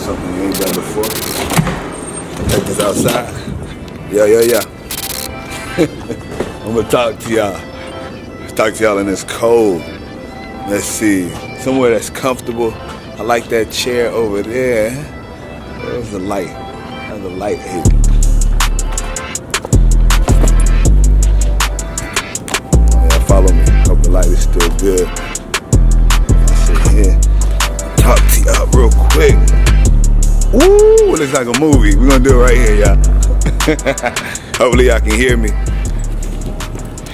something you ain't done before. Take this outside. Yeah. I'm gonna talk to y'all. Talk to y'all in this cold. Let's see. Somewhere that's comfortable. I like that chair over there. Where's the light? There's the light here. Yeah, follow me. Hope the light is still good. I'll sit here. Talk to y'all real quick. Ooh, it looks like a movie. We're gonna do it right here, y'all. Hopefully y'all can hear me.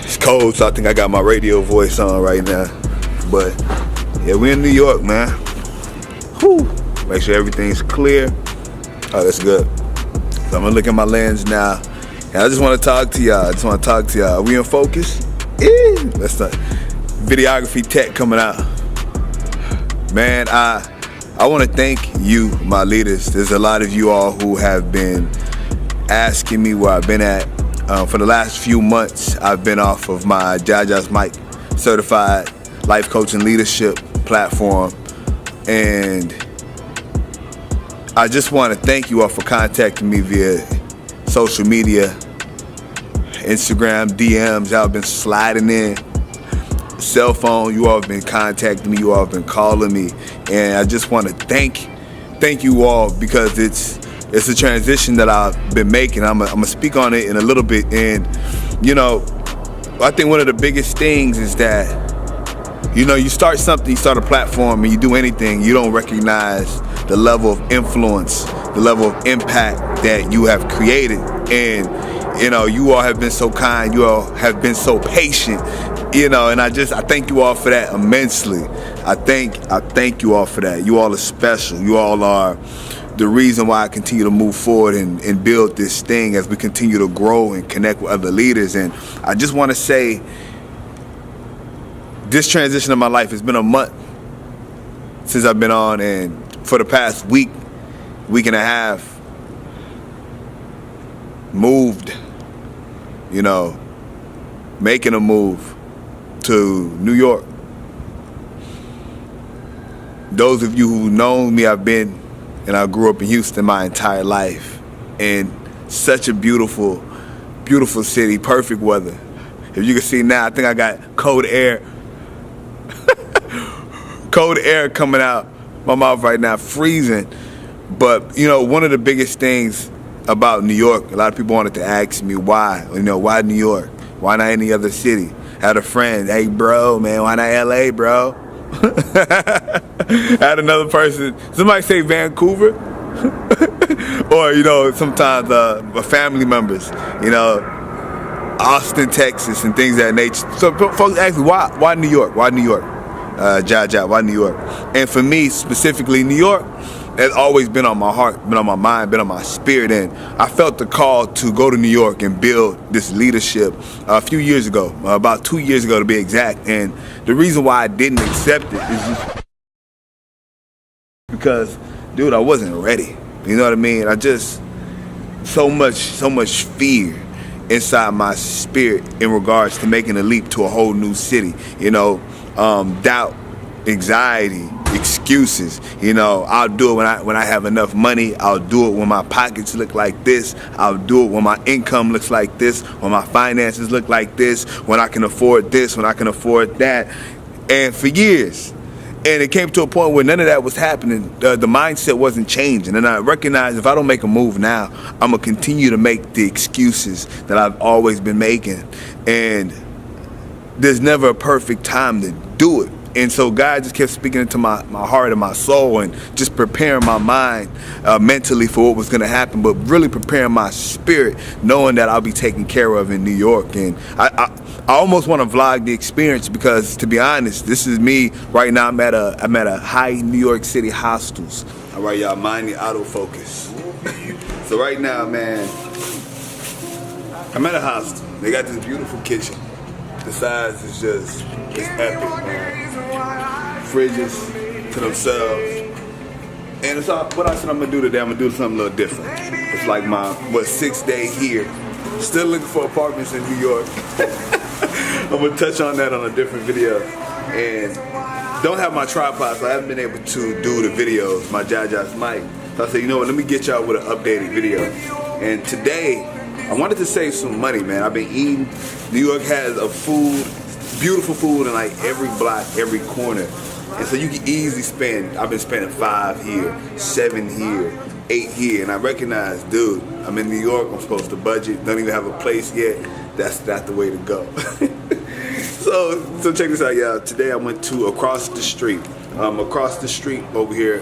It's cold, so I think I got my radio voice on right now. But yeah, we in New York, man. Whew. Make sure everything's clear. Oh, that's good. So I'm gonna look at my lens now. And I just wanna talk to y'all. Are we in focus? Yeah. Let's start. Videography tech coming out. Man, I want to thank you, my leaders. There's a lot of you all who have been asking me where I've been at. For the last few months, I've been off of my Jaja's Mike certified life coaching leadership platform. And I just want to thank you all for contacting me via social media, Instagram, DMs. Y'all have been sliding in. Cell phone, you all have been contacting me, you all have been calling me, and I just want to thank you all, because it's a transition that I've been making. I'm gonna speak on it in a little bit. And you know, I think one of the biggest things is that, you know, you start something, you start a platform, and you do anything, you don't recognize the level of influence, the level of impact that you have created. And you know, you all have been so kind, you all have been so patient. You know, and I thank you all for that immensely. I thank you all for that. You all are special. You all are the reason why I continue to move forward and build this thing as we continue to grow and connect with other leaders. And I just want to say, this transition of my life, has been a month since I've been on, and for the past week and a half, moved, you know, making a move to New York. Those of you who know me, I grew up in Houston my entire life, and such a beautiful, beautiful city, perfect weather. If you can see now, I think I got cold air coming out my mouth right now, freezing. But you know, one of the biggest things about New York, a lot of people wanted to ask me why. You know, why New York? Why not any other city? I had a friend, hey bro, man, why not LA, bro? I had another person, somebody say Vancouver. Or, you know, sometimes family members, you know, Austin, Texas, and things of that nature. So folks ask me, why New York? Why New York? Why New York? And for me, specifically, New York has always been on my heart, been on my mind, been on my spirit. And I felt the call to go to New York and build this leadership a few years ago, about 2 years ago to be exact. And the reason why I didn't accept it is just because, dude, I wasn't ready. You know what I mean? I just, so much fear inside my spirit in regards to making a leap to a whole new city. You know, doubt, anxiety, excuses. You know, I'll do it when I have enough money. I'll do it when my pockets look like this. I'll do it when my income looks like this, when my finances look like this, when I can afford this, when I can afford that. And for years, and it came to a point where none of that was happening. The mindset wasn't changing. And I recognized, if I don't make a move now, I'm gonna continue to make the excuses that I've always been making. And there's never a perfect time to do it. And so God just kept speaking into my heart and my soul, and just preparing my mind mentally for what was going to happen, but really preparing my spirit, knowing that I'll be taken care of in New York. And I almost want to vlog the experience, because to be honest, this is me right now. I'm at a high New York City hostels. All right, y'all, mind the autofocus. So right now, man, I'm at a hostel. They got this beautiful kitchen. The size is just, it's epic, man. Fridges to themselves. And it's all, what I said I'm gonna do today, I'm gonna do something a little different. It's like my, 6th day here. Still looking for apartments in New York. I'm gonna touch on that on a different video. And don't have my tripod, so I haven't been able to do the videos, my Jaja's mic. So I said, you know what, let me get y'all with an updated video. And today, I wanted to save some money, man. I've been eating. New York has a beautiful food in like every block, every corner. And so you can easily spend, I've been spending 5 here, 7 here, 8 here. And I recognize, dude, I'm in New York, I'm supposed to budget, don't even have a place yet. That's not the way to go. So check this out, y'all. Today I went to across the street. Across the street over here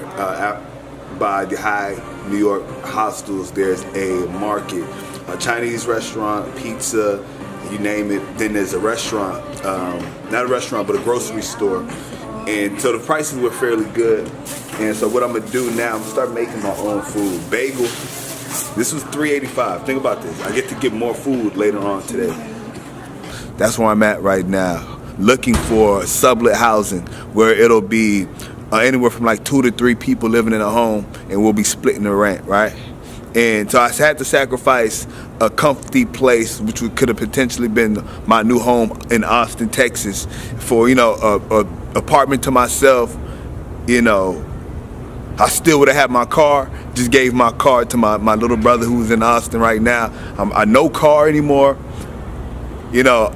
by the high New York hostels, there's a market, a Chinese restaurant, pizza, you name it. Then there's a restaurant, not a restaurant, but a grocery store. And so the prices were fairly good. And so what I'm gonna do now, I'm gonna start making my own food. Bagel, this was $3.85. Think about this. I get to get more food later on today. That's where I'm at right now, looking for sublet housing where it'll be anywhere from like 2 to 3 people living in a home, and we'll be splitting the rent, right? And so I had to sacrifice a comfy place, which could have potentially been my new home in Austin, Texas, for, you know, a apartment to myself. You know, I still would have had my car, just gave my car to my little brother who's in Austin right now. I no car anymore, you know,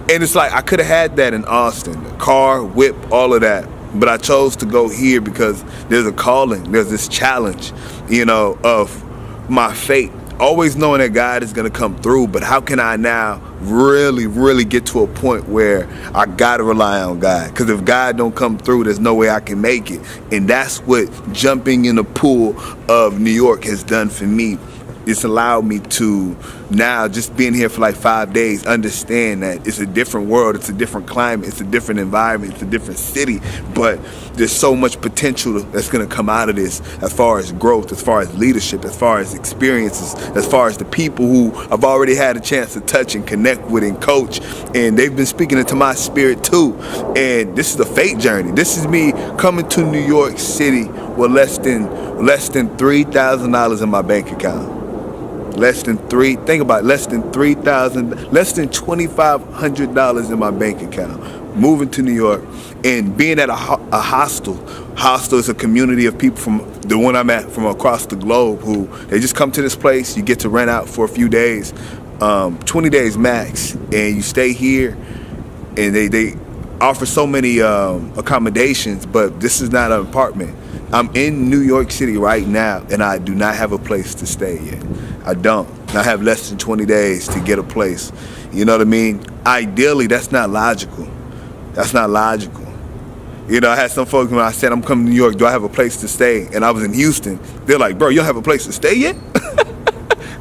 and it's like I could have had that in Austin, car, whip, all of that. But I chose to go here because there's a calling, there's this challenge, you know, of my fate, always knowing that God is gonna come through. But how can I now really get to a point where I gotta rely on God? Because if God don't come through, there's no way I can make it. And that's what jumping in the pool of New York has done for me. It's allowed me to now, just being here for like 5 days, understand that it's a different world, it's a different climate, it's a different environment, it's a different city, but there's so much potential that's gonna come out of this, as far as growth, as far as leadership, as far as experiences, as far as the people who I've already had a chance to touch and connect with and coach, and they've been speaking into my spirit too. And this is a faith journey. This is me coming to New York City with less than $3,000 in my bank account. Less than $2,500 in my bank account. Moving to New York and being at a hostel. Hostel is a community of people from the one I'm at from across the globe who they just come to this place. You get to rent out for a few days, 20 days max, and you stay here. And they offer so many accommodations, but this is not an apartment. I'm in New York City right now, and I do not have a place to stay yet. I don't. I have less than 20 days to get a place. You know what I mean? Ideally, that's not logical. That's not logical. You know, I had some folks when I said I'm coming to New York, do I have a place to stay? And I was in Houston. They're like, bro, you don't have a place to stay yet?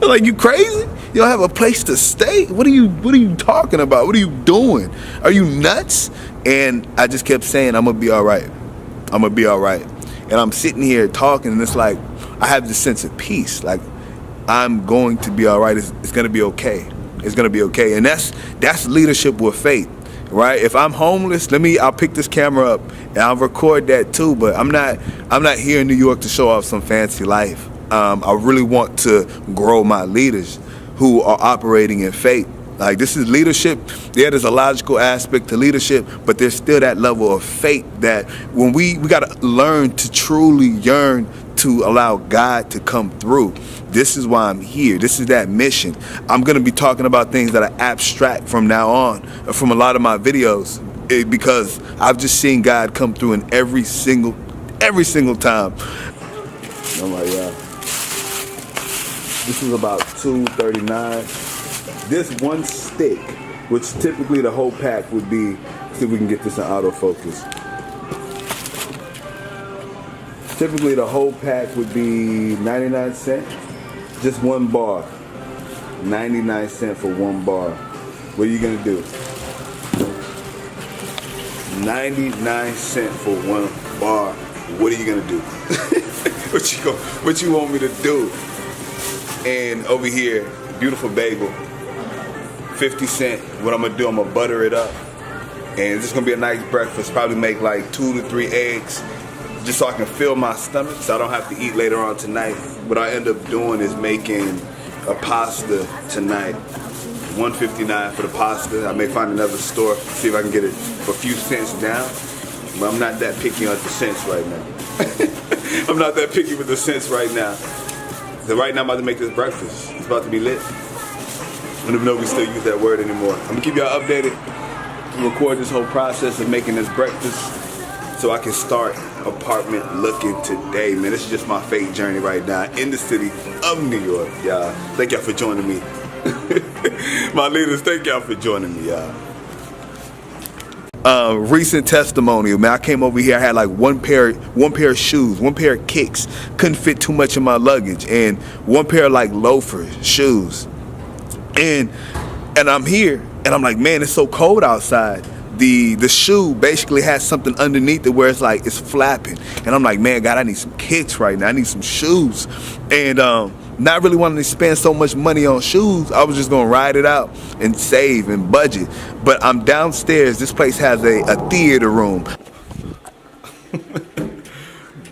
I'm like, you crazy? You don't have a place to stay? What are you talking about? What are you doing? Are you nuts? And I just kept saying, I'm gonna be all right. I'm gonna be all right. And I'm sitting here talking, and it's like I have this sense of peace. Like, I'm going to be all right. It's going to be okay. It's going to be okay. And that's leadership with faith, right? If I'm homeless, I'll pick this camera up and I'll record that too. But I'm not here in New York to show off some fancy life. I really want to grow my leaders who are operating in faith. Like, this is leadership. Yeah, there's a logical aspect to leadership, but there's still that level of faith that when we got to learn to truly yearn to allow God to come through. This is why I'm here. This is that mission. I'm going to be talking about things that are abstract from now on, from a lot of my videos, because I've just seen God come through in every single time. Oh my God. This is about $2.39. This one stick, which typically the whole pack would be, see if we can get this in autofocus. Typically the whole pack would be 99 cents, just one bar. 99 cents for one bar. What are you gonna do? 99 cents for one bar. What are you gonna do? What you want me to do? And over here, beautiful bagel. 50 cents. What I'm gonna do, I'm gonna butter it up. And it's just gonna be a nice breakfast. Probably make like 2 to 3 eggs, just so I can fill my stomach, so I don't have to eat later on tonight. What I end up doing is making a pasta tonight. $1.59 for the pasta. I may find another store, see if I can get it for a few cents down. But I'm not that picky on the scents right now. I'm not that picky with the scents right now. So right now I'm about to make this breakfast. It's about to be lit. I don't even know if we still use that word anymore. I'm gonna keep y'all updated to record this whole process of making this breakfast so I can start apartment looking today, man. This is just my fake journey right now in the city of New York, y'all. Thank y'all for joining me. My leaders, thank y'all for joining me, y'all. Recent testimonial, man. I came over here, I had like one pair of shoes, one pair of kicks, couldn't fit too much in my luggage, and one pair of like loafers, shoes. And I'm here, and I'm like, man, it's so cold outside. The shoe basically has something underneath it where it's like it's flapping, and I'm like, man, God, I need some kicks right now. I need some shoes, and not really wanting to spend so much money on shoes. I was just gonna ride it out and save and budget. But I'm downstairs. This place has a theater room.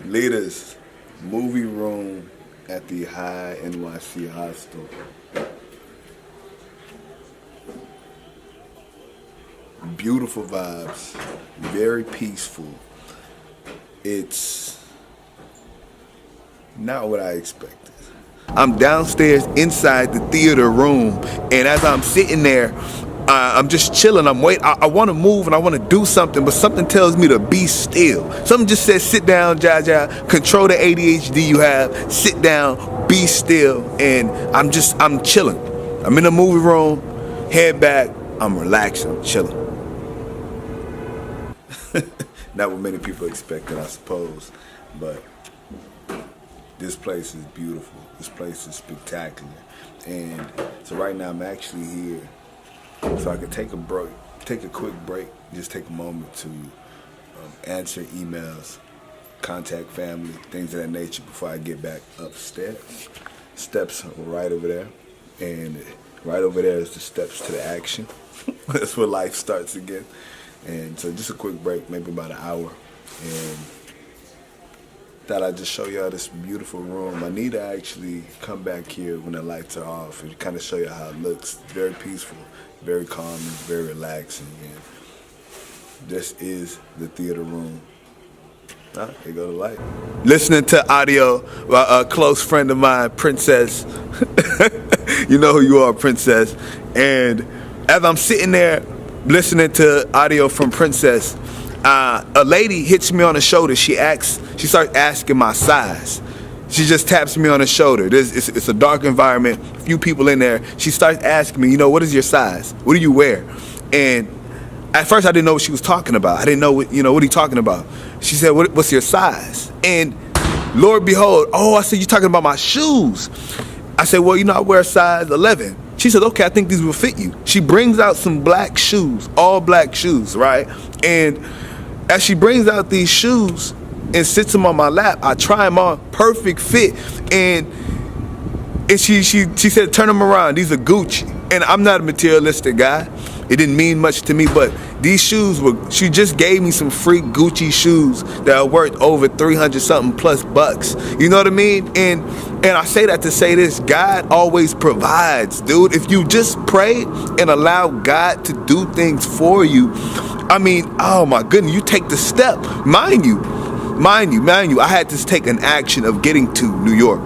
Leaders, movie room at the High NYC hostel. Beautiful vibes, very peaceful. It's not what I expected. I'm downstairs inside the theater room, and as I'm sitting there, I'm just chilling. I'm waiting. I want to move and I want to do something, but something tells me to be still. Something just says, sit down, Jaja, control the ADHD you have, sit down, be still, and I'm chilling. I'm in the movie room, head back, I'm relaxing, I'm chilling. Not what many people expected, I suppose, but this place is beautiful. This place is spectacular. And so right now I'm actually here so I could take a quick break, just take a moment to answer emails, contact family, things of that nature before I get back upstairs. Steps right over there, and right over there is the steps to the action. That's where life starts again. And so just a quick break, maybe about an hour, and thought I'd just show y'all this beautiful room. I need to actually come back here when the lights are off and kind of show you how it looks. It's very peaceful, very calm, and very relaxing. And this is the theater room. Here go the light. Listening to audio, a close friend of mine, Princess. You know who you are, Princess. And as I'm sitting there listening to audio from Princess, a lady hits me on the shoulder. She starts asking my size. She just taps me on the shoulder. It's a dark environment, a few people in there. She starts asking me, what is your size? What do you wear? And at first I didn't know what she was talking about. I didn't know what are you talking about? She said, what's your size? And Lord behold, I said, you talking about my shoes? I said, well, I wear a size 11. She said, okay, I think these will fit you. She brings out some black shoes, all black shoes, right? And as she brings out these shoes and sits them on my lap, I try them on, perfect fit. And she said, turn them around, these are Gucci. And I'm not a materialistic guy. It didn't mean much to me, but these shoes she just gave me some free Gucci shoes that are worth over 300 something plus bucks. You know what I mean? And I say that to say this, God always provides, dude. If you just pray and allow God to do things for you, oh my goodness, you take the step. Mind you, I had to take an action of getting to New York,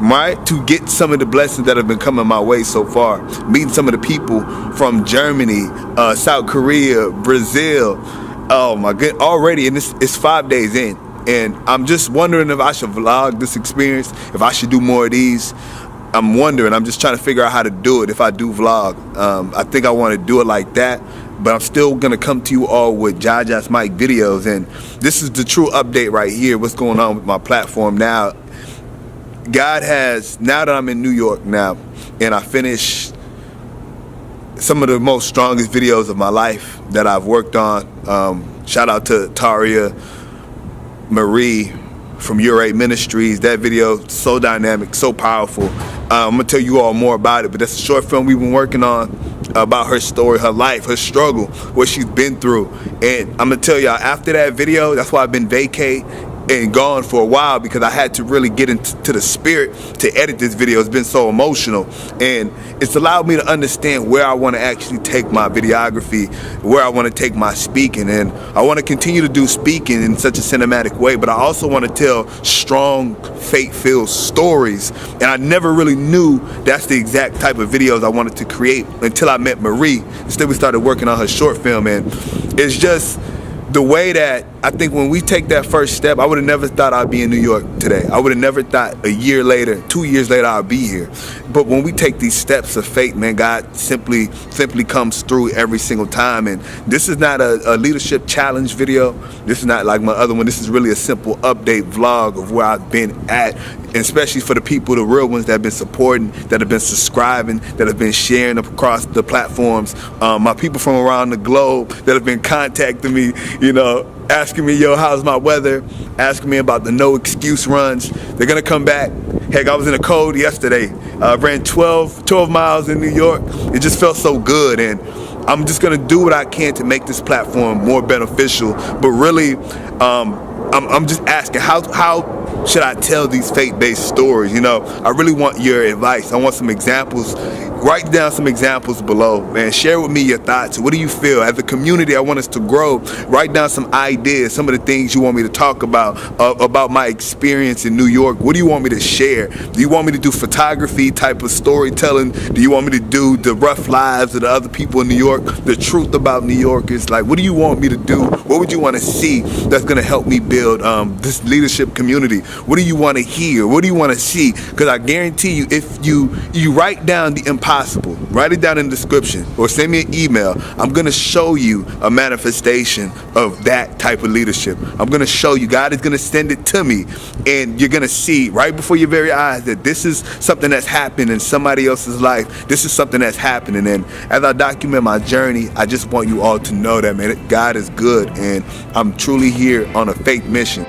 right? To get some of the blessings that have been coming my way so far. Meeting some of the people from Germany, South Korea, Brazil. Oh my goodness, already, and it's 5 days in. And I'm just wondering if I should vlog this experience, if I should do more of these. I'm wondering, I'm just trying to figure out how to do it if I do vlog. I think I want to do it like that, but I'm still going to come to you all with Jaja's Mike videos. And this is the true update right here, what's going on with my platform now. God has, now that I'm in New York now, and I finished some of the most strongest videos of my life that I've worked on. Shout out to Taria Marie from Your 8 Ministries. That video, so dynamic, so powerful. I'm gonna tell you all more about it, but that's a short film we've been working on about her story, her life, her struggle, what she's been through. And I'm gonna tell y'all, after that video, that's why I've been vacay and gone for a while because I had to really get into the spirit to edit this video. It's been so emotional, and it's allowed me to understand where I want to actually take my videography, where I want to take my speaking. And I want to continue to do speaking in such a cinematic way, but I also want to tell strong, faith-filled stories. And I never really knew that's the exact type of videos I wanted to create until I met Marie. Instead, we started working on her short film, and it's just the way that I think when we take that first step, I would have never thought I'd be in New York today. I would have never thought a year later, 2 years later, I'll be here. But when we take these steps of faith, man, God simply comes through every single time. And this is not a leadership challenge video. This is not like my other one. This is really a simple update vlog of where I've been at, and especially for the people, the real ones that have been supporting, that have been subscribing, that have been sharing across the platforms. My people from around the globe that have been contacting me, you know, asking me, yo, how's my weather? Asking me about the no excuse runs. They're gonna come back. Heck, I was in the cold yesterday. Ran 12 miles in New York. It just felt so good, and I'm just gonna do what I can to make this platform more beneficial. But really, I'm just asking, how should I tell these faith-based stories? You know, I really want your advice. I want some examples. Write down some examples below, man. Share with me your thoughts. What do you feel? As a community, I want us to grow. Write down some ideas, some of the things you want me to talk about my experience in New York. What do you want me to share? Do you want me to do photography type of storytelling? Do you want me to do the rough lives of the other people in New York? The truth about New Yorkers? Like, what do you want me to do? What would you want to see that's going to help me build this leadership community? What do you want to hear? What do you want to see? Because I guarantee you, if you write down the impossible, write it down in the description or send me an email, I'm going to show you a manifestation of that type of leadership. I'm going to show you. God is going to send it to me, and you're going to see right before your very eyes that this is something that's happened in somebody else's life. This is something that's happening. And as I document my journey, I just want you all to know that, man, God is good, and I'm truly here on a faith mission.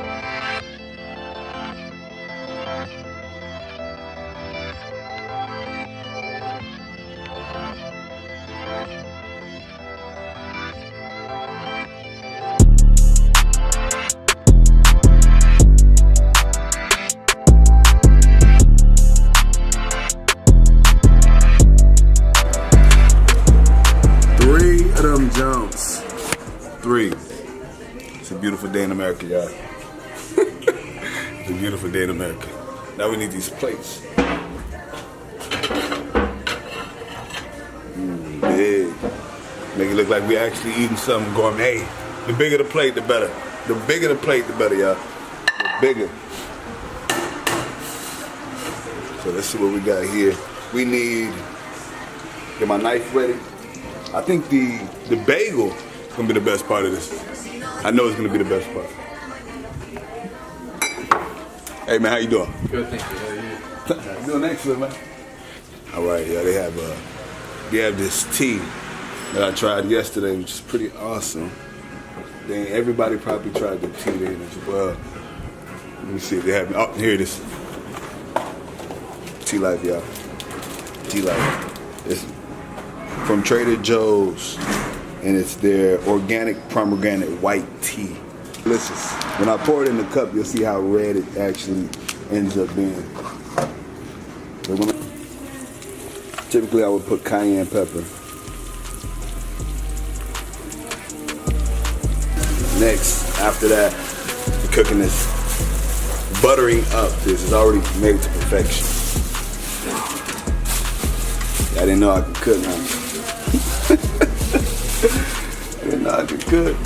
Jumps. 3. It's a beautiful day in America, y'all. It's a beautiful day in America. Now we need these plates. Big. Make it look like we're actually eating something gourmet. The bigger the plate, the better. The bigger the plate, the better, y'all. The bigger. So let's see what we got here. We need, get my knife ready. I think the bagel is gonna be the best part of this. I know it's gonna be the best part. Hey man, how you doing? Good, thank you. How are you? Doing excellent, man. All right, yeah, they have this tea that I tried yesterday, which is pretty awesome. Then everybody probably tried the tea there as well. Let me see if they have. Oh, here it is. Tea Life, y'all. Tea Life. It's from Trader Joe's, and it's their organic pomegranate white tea. Delicious. When I pour it in the cup, you'll see how red it actually ends up being. Typically, I would put cayenne pepper. Next, after that, the cooking is buttering up. This is already made to perfection. I didn't know I could cook now. I didn't know I could cook.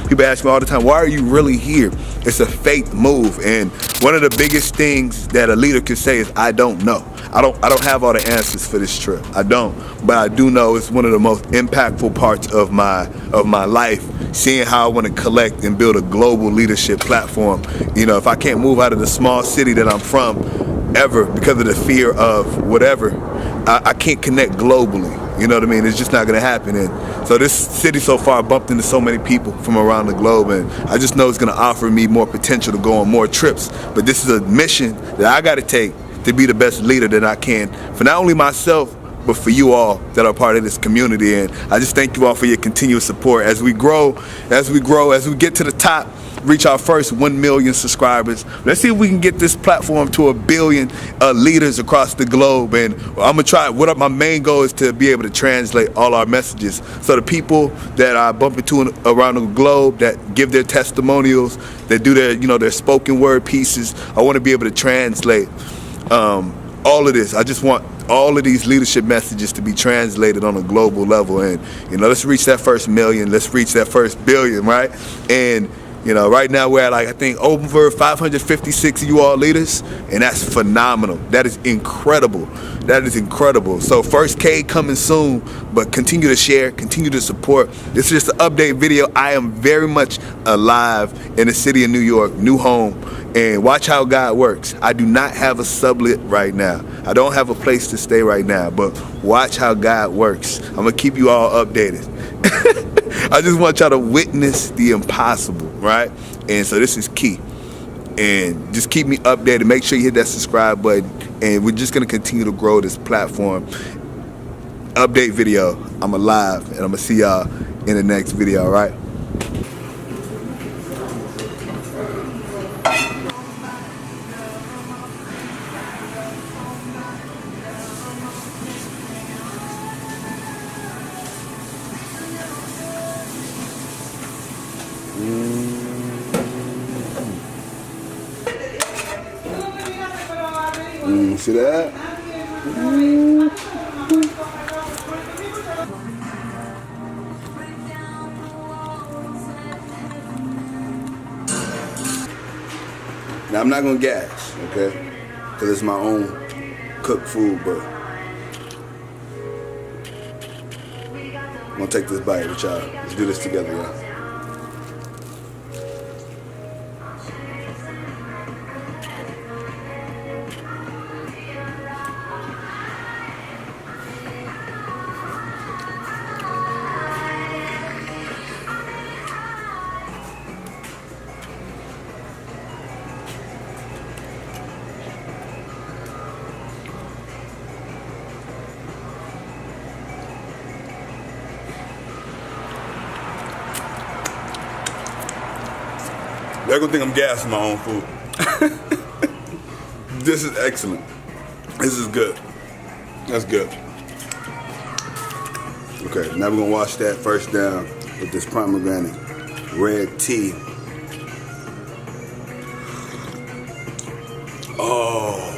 People ask me all the time, why are you really here? It's a faith move, and one of the biggest things that a leader can say is, I don't know. I don't have all the answers for this trip. I don't, but I do know it's one of the most impactful parts of my life, seeing how I want to collect and build a global leadership platform. You know, if I can't move out of the small city that I'm from ever because of the fear of whatever, I can't connect globally. You know what I mean? It's just not gonna happen. And so this city so far bumped into so many people from around the globe, and I just know it's gonna offer me more potential to go on more trips. But this is a mission that I gotta take to be the best leader that I can for not only myself, but for you all that are part of this community. And I just thank you all for your continued support as we grow, as we get to the top. reach our first 1 million subscribers. Let's see if we can get this platform to 1 billion leaders across the globe. And I'm gonna try. My main goal is to be able to translate all our messages, so the people that I bump into around the globe that give their testimonials, that do their their spoken word pieces, I want to be able to translate all of this. I just want all of these leadership messages to be translated on a global level. And let's reach that first million. Let's reach that first billion, right? And right now we're at like, I think, over 556 you all leaders, and that's phenomenal. That is incredible. That is incredible. So first K coming soon, but continue to share, continue to support. This is just an update video. I am very much alive in the city of New York, new home, and watch how God works. I do not have a sublet right now. I don't have a place to stay right now, but watch how God works. I'm gonna keep you all updated. I just want y'all to witness the impossible, right? And so this is key. And just keep me updated. Make sure you hit that subscribe button. And we're just going to continue to grow this platform. Update video. I'm alive. And I'm going to see y'all in the next video, all right? See that? Now I'm not gonna gas, okay? Because it's my own cooked food, but I'm gonna take this bite with y'all. Let's do this together, y'all. They're gonna think I'm gassing my own food. This is excellent. This is good. That's good. Okay, now we're gonna wash that first down with this pomegranate red tea. Oh.